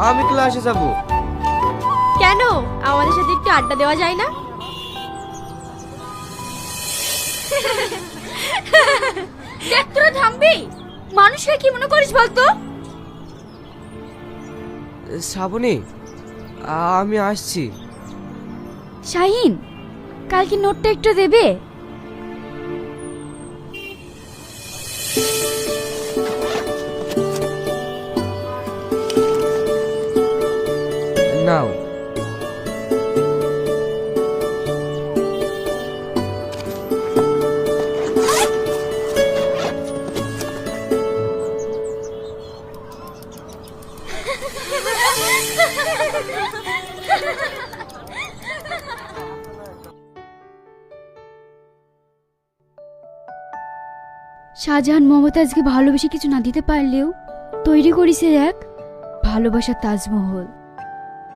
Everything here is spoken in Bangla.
আমি ক্লাসে যাব। কেন আমাদের সাথে একটু আড্ডা দেওয়া যায় না? দেখ তোরা থামবি, মানুষকে কি মনে করিস বলতো? শ্রাবণী, আমি আসছি। শাহিন, কালকে নোটটা একটু দেবে? নাও। শাহজাহান মমতাজকে ভালোবেসে কিছু না দিতে পারলেও তৈরি করেছে এক ভালোবাসার তাজমহল।